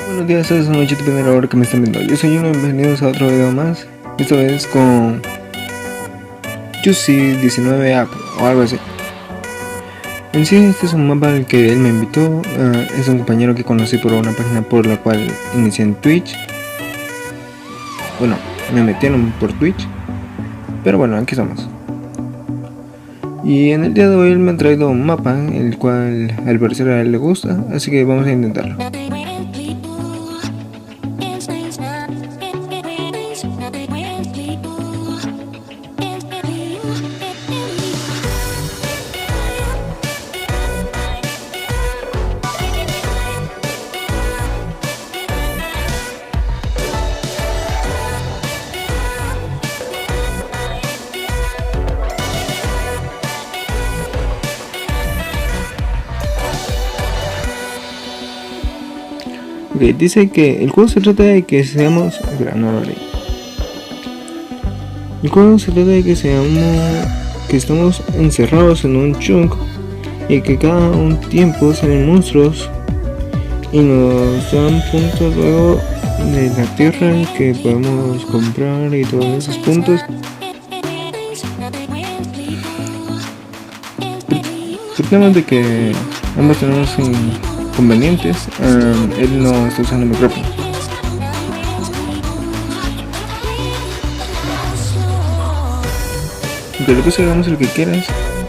Buenos días, tardes o noches, depende de la hora que me estén viendo. Yo soy uno, bienvenidos a otro video más. Esta vez con Juicy 19 App o algo así. En sí, este es un mapa al que él me invitó. Es un compañero que conocí por una página por la cual inicié en Twitch. Bueno, me metieron por Twitch. Pero bueno, aquí estamos. Y en el día de hoy él me ha traído un mapa, el cual al parecer a él le gusta. Así que vamos a intentarlo. Okay, dice que el juego se trata de que seamos... Espera, no lo leí. El juego se trata de que estamos encerrados en un chunk y que cada un tiempo salen monstruos y nos dan puntos luego de la tierra que podemos comprar y todos esos puntos. El tema es de que ambos tenemos inconvenientes. Él no está usando el micrófono. Pero lo que hagamos lo que quieras.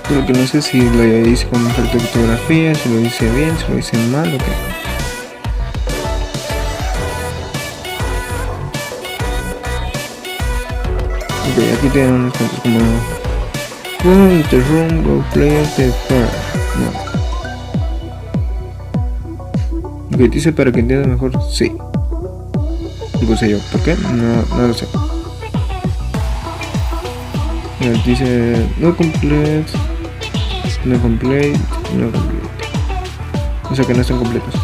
Pero que no sé si lo hice con falta de fotografía, si lo hice bien, si lo hice mal o qué. Ok, aquí tenemos unos cuantos como Go into room, go player the far. No. Ok, dice para que entiendas mejor, sí. Y puse yo, ¿por qué? No lo sé. Dice no complete, no complete, no complete. O sea que no están completos.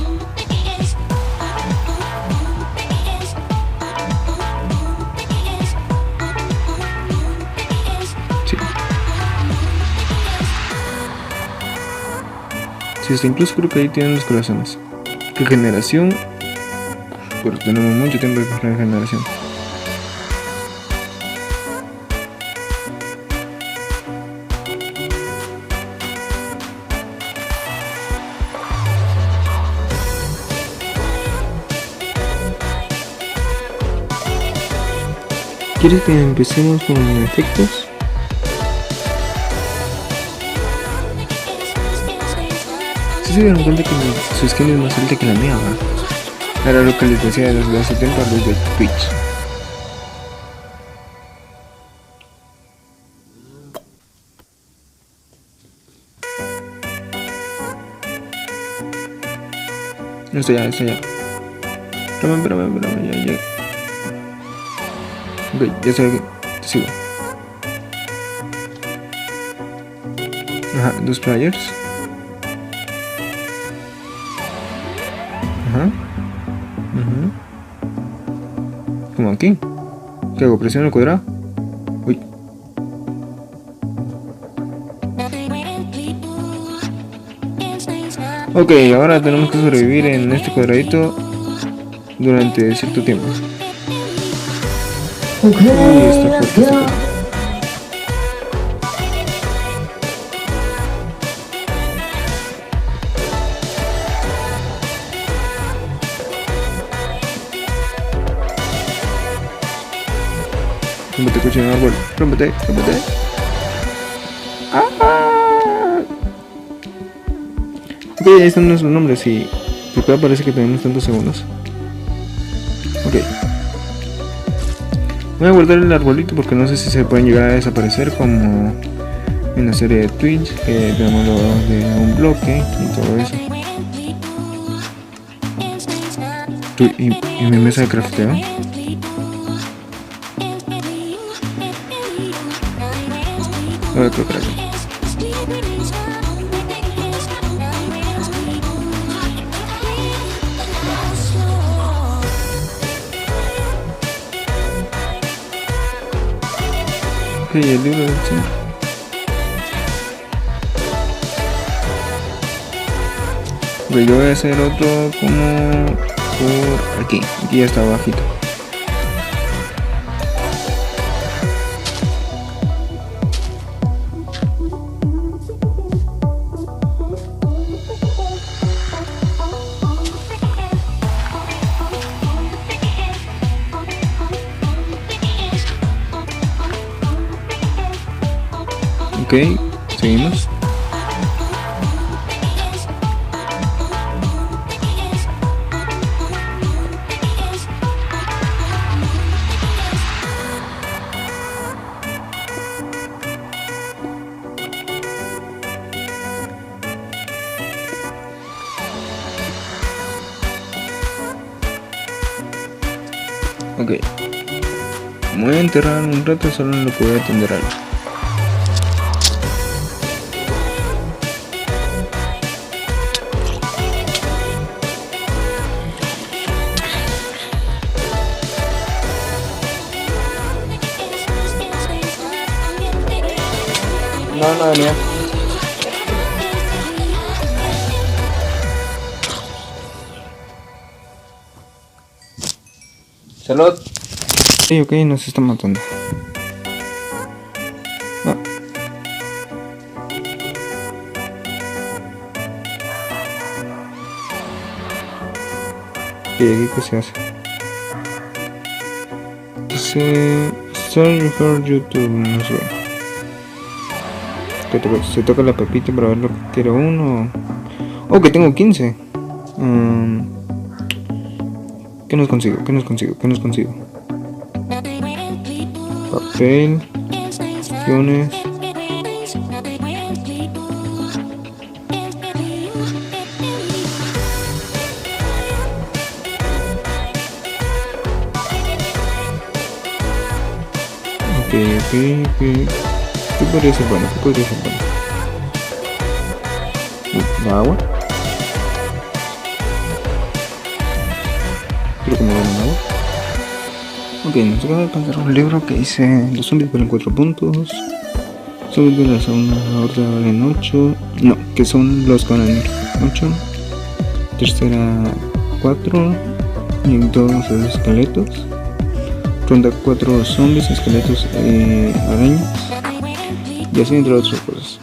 Sí. Sí, hasta incluso creo que ahí tienen los corazones. Regeneración. Pero tenemos mucho tiempo de regeneración. ¿Quieres que empecemos con efectos? Si se dieron cuenta que su skin es más alta que la mía, ¿verdad? Era lo que les decía desde hace tiempo a los de Twitch. No estoy ya. Espérame, ya. Ok, ya sé que te sigo. Ajá, 2 players. Ajá. Como aquí. ¿Qué hago? ¿Presiono el cuadrado? Uy. Ok, ahora tenemos que sobrevivir en este cuadradito durante cierto tiempo. Uy, está fuerte. Rómpete, coche en el árbol. Rómpete. ¡Ah! Ok, ahí están nuestros nombres y por qué parece que tenemos tantos segundos. Ok. Voy a guardar el arbolito porque no sé si se pueden llegar a desaparecer como en la serie de Twitch, que tenemos lo de un bloque y todo eso. Y mi mesa de crafteo. Voy a colocar aquí. Ok, el libro del centro. Ok, yo voy a hacer otro como por Aquí ya está bajito. Ok, seguimos. Ok, me voy a enterrar un rato solo en lo que voy a atender algo. No, Daniel. Salud. Ok, nos está matando. Ah. ¿Y aquí qué se hace? Dice Start YouTube, no sé. Se toca la pepita para ver lo que quiere uno. Oh, que tengo 15. ¿Qué nos consigo? Papel, guiones. Ok. ¿Qué podría ser bueno? ¿La agua? Quiero que me den agua. Ok, nos acaba de pasar un libro que dice: los zombies valen 4 puntos. Zombies de la segunda horda valen 8. No, que son los que valen 8. Tercera 4. Y 2 esqueletos. Ronda 4 zombies, esqueletos, arañas. Y así entre otras cosas.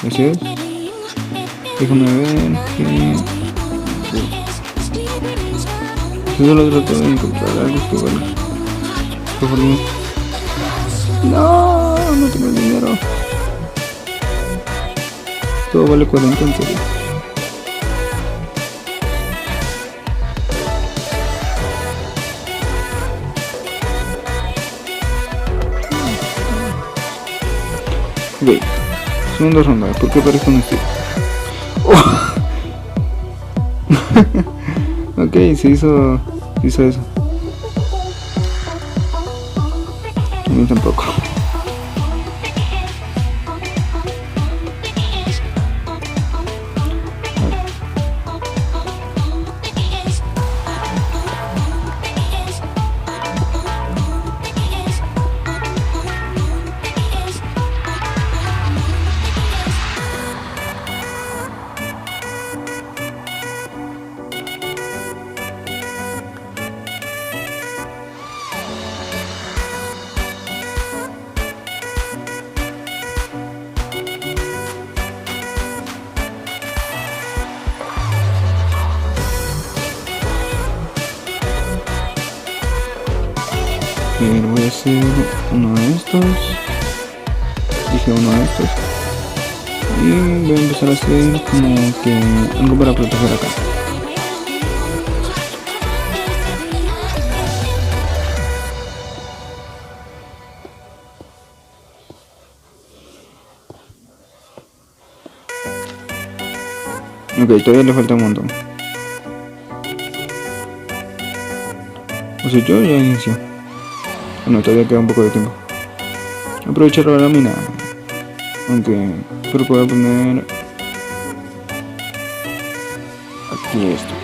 Así es. Déjame ver que... Yo solo trato de encontrar algo que valga. Por favor. No tengo dinero. Todo vale 40 en serio. Ok, segunda ronda, ¿por qué parezco un estilo? Oh. Ok, se hizo eso. A mí tampoco. Voy a hacer uno de estos. Dije uno de estos. Y voy a empezar a hacer como que algo para proteger acá. Ok, todavía le falta un montón. O sea, yo ya inicio. Bueno, todavía queda un poco de tiempo. Aprovechar la lámina. Aunque creo que voy a poner aquí esto.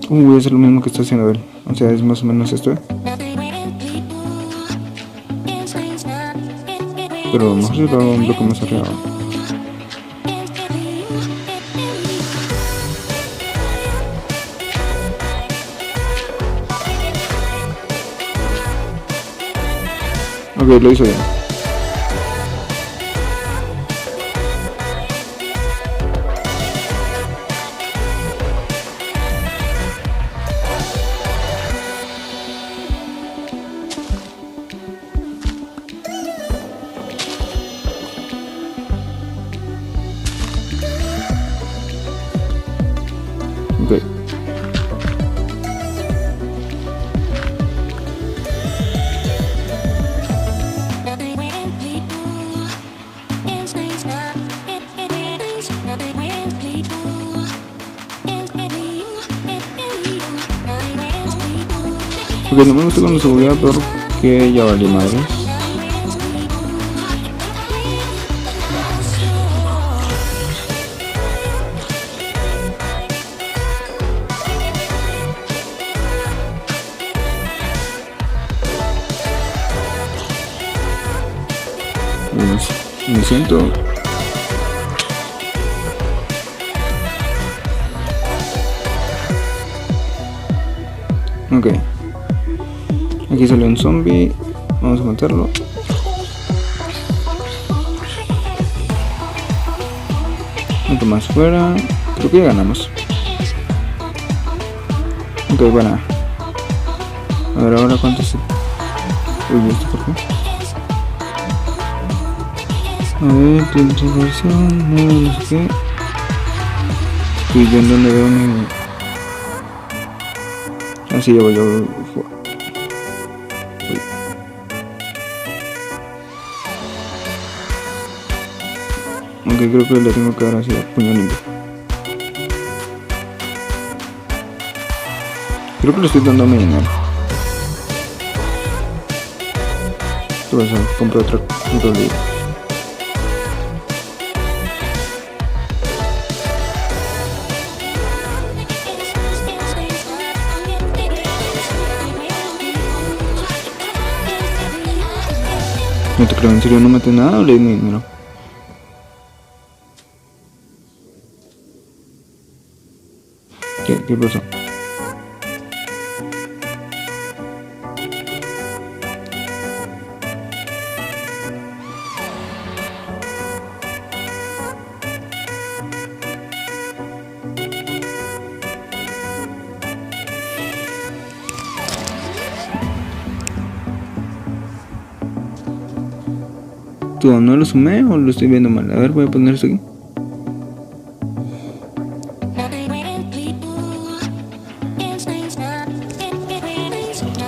Voy a hacer lo mismo que está haciendo él. O sea, es más o menos esto. Pero a lo mejor si lo hago un bloque más arriba. Ok, lo hizo bien. Ok. Porque no me gusta cuando se buguea porque ya vale madres. Me siento. Ok. Aquí sale un zombie. Vamos a matarlo. Otro más fuera. Creo que ya ganamos. Ok, bueno. A ver ahora cuánto se... Uy, ¿esto por qué? A ver, versión, no sé qué. Y yo en donde veo mi... Así llevo yo. Aunque creo que le tengo que dar así a puño limpio. Creo que le estoy dando a mi dinero. ¿Qué pasa? Compré otro libro. No te creo, en serio no maté nada o le di mi dinero. ¿Qué pasó? ¿No lo sumé o lo estoy viendo mal? A ver, voy a poner esto aquí.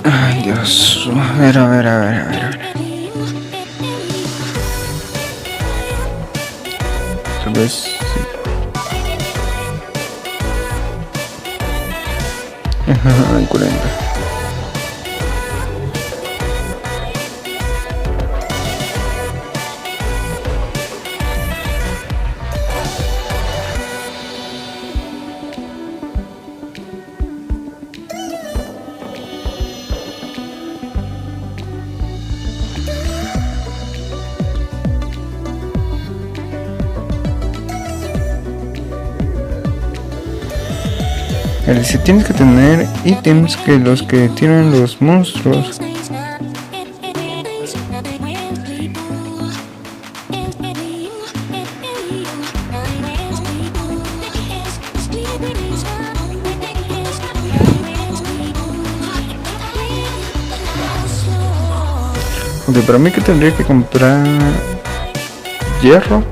Ay, Dios. A ver. Tal vez. Sí. Ay, 40. Si tienes que tener ítems que los que tiran los monstruos. Ok, para mí que tendría que comprar hierro.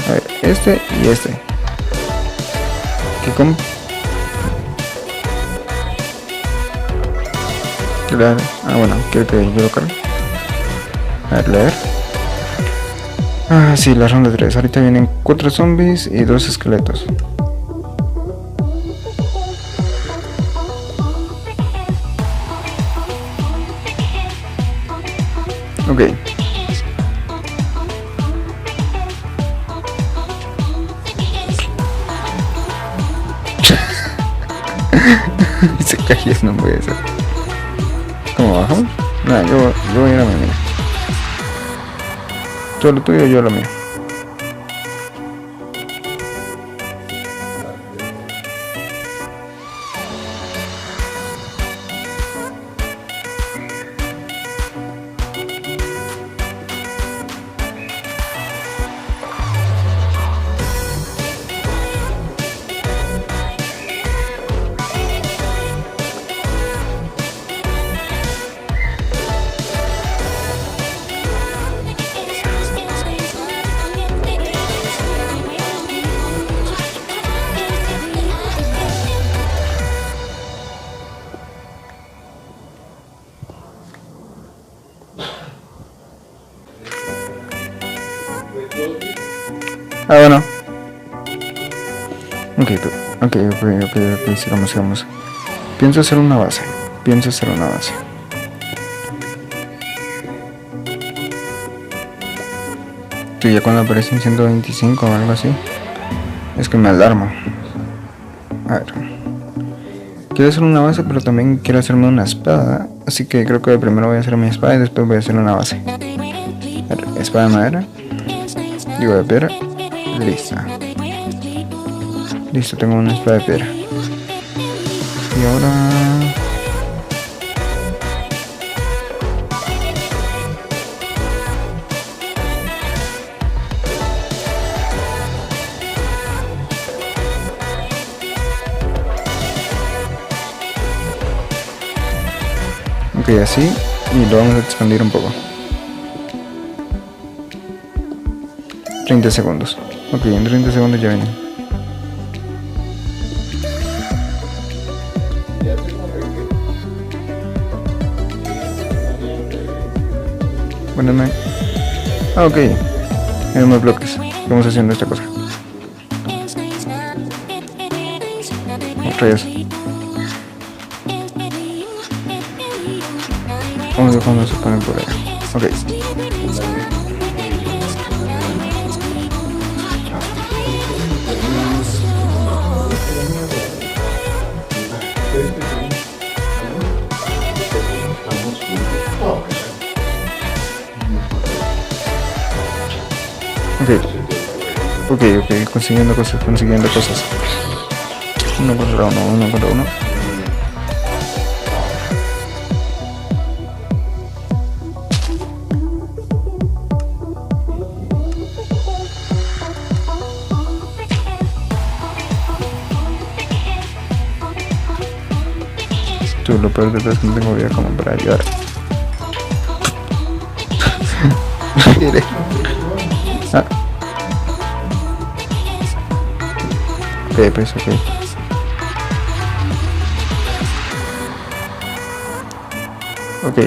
A ver, este y este. ¿Qué claro. Ah, bueno, quiero que yo lo cargue. A ver, leer. Ah, sí, la ronda 3. Ahorita vienen 4 zombies y 2 esqueletos. Ok. Se cayó, no puede ser. ¿Cómo bajamos? Nada, yo voy a ir a mi amiga. Tú lo tuyo, yo lo mío. Bueno. Ok, sigamos. Pienso hacer una base. Que ya cuando aparecen 125 o algo así, es que me alarmo. A ver. Quiero hacer una base, pero también quiero hacerme una espada. Así que creo que primero voy a hacer mi espada y después voy a hacer una base. A ver, espada de madera. Digo de piedra. Listo, tengo una espada de piedra. Y ahora... ok, así. Y lo vamos a expandir un poco. 30 segundos. Ok, en 30 segundos ya vienen. Bueno, ok. Hay más bloques. Vamos haciendo esta cosa. Otra vez. Vamos dejando se ponen por ahí. Ok. Ok, consiguiendo cosas. Uno contra uno. Tú, lo peor de todo es que no tengo vida como para ayudar. Ok, pues ok. Ok,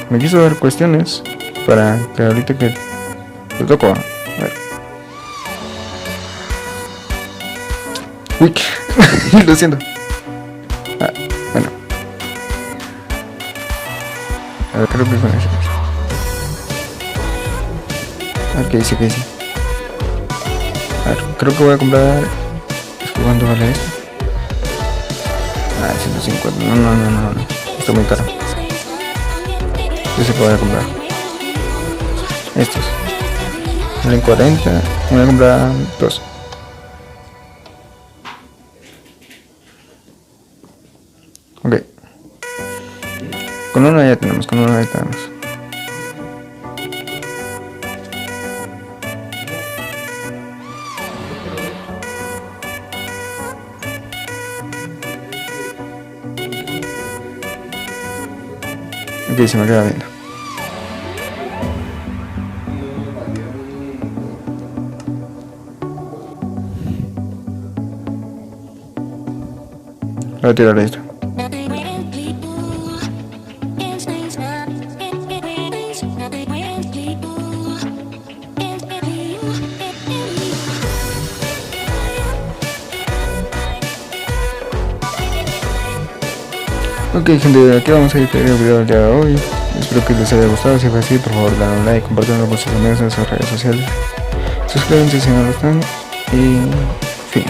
me quiso dar cuestiones para que ahorita que te toco. A ver. Uy, lo siento. Bueno. A ver, creo que con eso. A ver qué dice. A ver, creo que voy a comprar. ¿Cuánto vale esto? 150. No. Está muy caro. Yo sé que voy a comprar estos. Valen 40. Voy a comprar 2. Ok. Con uno ya tenemos. Ok, se me queda viendo. Voy a tirar esto. Ok, gente, aquí vamos a ir el video del día de hoy. Espero que les haya gustado. Si fue así, por favor dale un like, compártanlo con sus amigos en sus redes sociales. Suscríbanse si no lo están. Y fin.